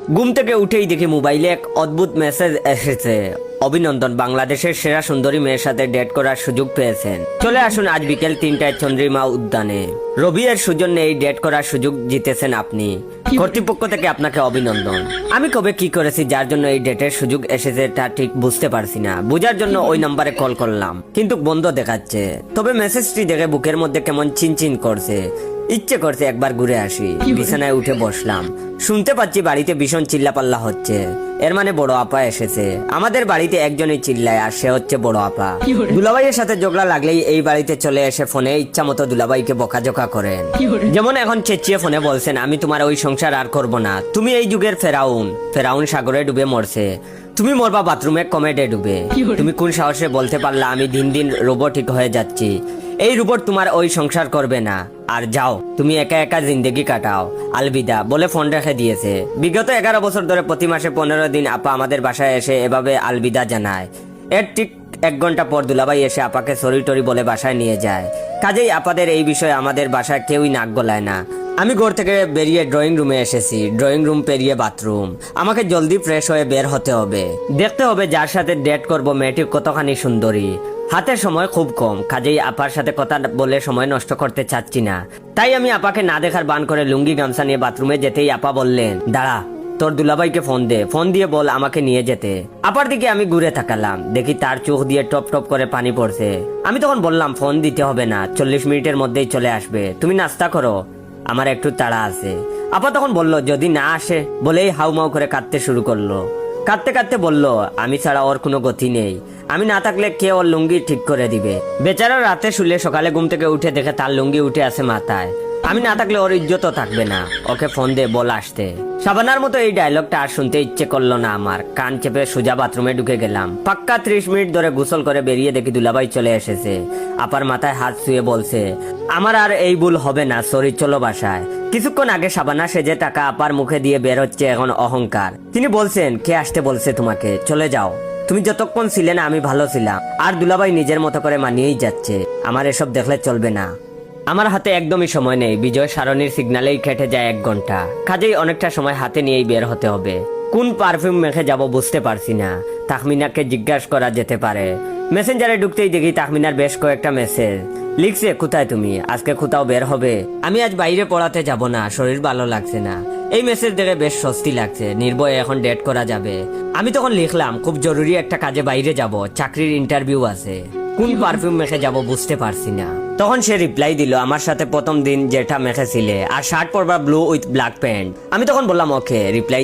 ঘুম থেকে উঠেই দেখি মোবাইলে এক অদ্ভুত মেসেজ এসেছে। অভিনন্দন, বাংলাদেশের সেরা সুন্দরী মেয়ের সাথে ডেট করার সুযোগ পেয়েছেন। চলে আসুন আজ বিকেল 3টায় চন্দ্রিমা উদ্যানে। রবি এর সৌজন্যে এই ডেট করার সুযোগ জিতেছেন আপনি। কর্তৃপক্ষ থেকে আপনাকে অভিনন্দন। আমি কবে কি করেছি যার জন্য এই ডেটের সুযোগ এসেছে তা ঠিক বুঝতে পারছি না। বোঝার জন্য ওই নাম্বারে কল করলাম, কিন্তু বন্ধ দেখাচ্ছে। তবে মেসেজটি দেখে বুকের মধ্যে কেমন চিনচিন করছে। ইচ্ছে করছে একবার ঘুরে আসি। বিছানায় উঠে বসলাম। শুনতে পাচ্ছি বাড়িতে ভীষণ চিল্লাপাল্লা হচ্ছে। এর মানে বড় আপা এসেছে। আমাদের বাড়িতে একজনই চিল্লায়, আর সে হচ্ছে বড় আপা। দুলাভাইয়ের সাথে ঝগড়া লাগলেই এই বাড়িতে চলে এসে ফোনে ইচ্ছা মতো দুলাভাইকে বকাঝকা করেন। যেমন এখন চেঁচিয়ে ফোনে বলছেন, আমি তোমার ওই সংসার আর করব না। তুমি এই যুগের ফেরাউন। ফেরাউন সাগরে ডুবে মরছে, তুমি মরবা বাথরুমে কমেডে ডুবে। তুমি কোন সাহসে বলতে পারলা আমি দিন দিন রোবটিক হয়ে যাচ্ছি? এই রোবট তোমার ওই সংসার করবে না। আর যাও, তুমি একা একা জিন্দেগি কাটাও, আলবিদা বলে ফোন রেখে দিয়েছে। বিগত 11 বছর ধরে প্রতি মাসে 15 দিন আপা আমাদের বাসায় এসে এভাবে আলবিদা জানায়। এর ঠিক 1 ঘন্টা পর দুলাভাই এসে আপাকে সরি টরি বলে বাসায় নিয়ে যায়। কাজেই আপাদের এই বিষয়ে আমাদের বাসায় কেউই নাক গলায় না। আমি ঘর থেকে বেরিয়ে ড্রয়িং রুমে এসেছি। ড্রয়িং রুম পেরিয়ে বাথরুম। আমাকে জলদি ফ্রেশ হয়ে বের হতে হবে। দেখতে হবে যার সাথে ডেট করব মেয়েটি কতখানি সুন্দরী। হাতে সময় খুব কম, কাজেই আপার সাথে কথা বলে সময় নষ্ট করতে চাচ্ছি না। তাই আমি আপাকে না দেখার বান করে লুঙ্গি গামছা নিয়ে বাথরুমে যেতেই আপা বললেন, দাঁড়া, তোর দুলাভাইকে ফোন দে, ফোন দিয়ে বল আমাকে নিয়ে যেতে। আপার দিকে আমি ঘুরে তাকালাম, দেখি তার চোখ দিয়ে টপ টপ করে পানি পড়ছে। আমি তখন বললাম, ফোন দিতে হবে না, 40 মিনিটের মধ্যেই চলে আসবে, তুমি নাস্তা করো, আমার একটু তাড়া আছে। আপা তখন বলল, যদি না আসে, বলেই হাউমাউ করে কাঁদতে শুরু করলো। কাঁদতে কাঁদতে বলল, আমি ছাড়া ওর কোনো গতি নেই, আমি না থাকলে কে ওর লুঙ্গি ঠিক করে দিবে। বেচারা রাতে শুলে সকালে ঘুম থেকে উঠে দেখে তার লুঙ্গি উঠে আছে মাথায়। আমি না থাকলে ওর ইজ্জতও থাকবে না, ওকে ফোন দে, বল আসতে। সাবানার মতো এই ডায়লগটা আর শুনতে ইচ্ছে করলো না আমার। কান চেপে সোজা বাথরুমে ঢুকে গেলাম। পাক্কা 30 মিনিট ধরে গোসল করে বেরিয়ে দেখি দুলাভাই চলে এসেছে। আপার মাথায় হাত শুয়ে বলছে, আমার আর এই ভুল হবে না, সরি, চলো বাসায়। কিছুক্ষণ আগে সাবানা সেজে টাকা আপার মুখে দিয়ে বের হচ্ছে এখন অহংকার। তিনি বলছেন, কে আসতে বলছে তোমাকে, চলে যাও। তুমি যতক্ষণ ছিলে না আমি ভালো ছিলাম। আর দুলাভাই নিজের মতো করে মানিয়েই যাচ্ছে। আমার এসব দেখলে চলবে না। আমার হাতে একদমই সময় নেই। বিজয় সারণীর সিগন্যালেই কেটে যায় 1 ঘন্টা। কাজেই অনেকটা সময় হাতে নিয়েই বের হতে হবে। কোন পারফিউম মেখে যাব বুঝতে পারছি না। তাহমিনাকে জিজ্ঞাসা করা যেতে পারে। মেসেঞ্জারে ঢুকতেই দেখি তাহমিনার বেশ কয়েকটা মেসেজ। লিখছে, কোথায় তুমি, আজকে কোথাও বের হবে? আমি আজ বাইরে পড়াতে যাব না, শরীর ভালো লাগছে না। এই মেসেজ দেখে বেশ স্বস্তি লাগছে, নির্ভয়ে এখন ডেট করা যাবে। আমি তখন লিখলাম, খুব জরুরি একটা কাজে বাইরে যাব, চাকরির ইন্টারভিউ আছে। কোন পারফিউম মেখে যাব বুঝতে পারছি না। তখন সে রিপ্লাই দিল, আমার সাথে প্রথম দিন যেটা মেখেছিলে, আর শার্ট পরবা ব্লু উইথ ব্ল্যাক প্যান্ট। আমি তখন বললাম, ওকে। রিপ্লাই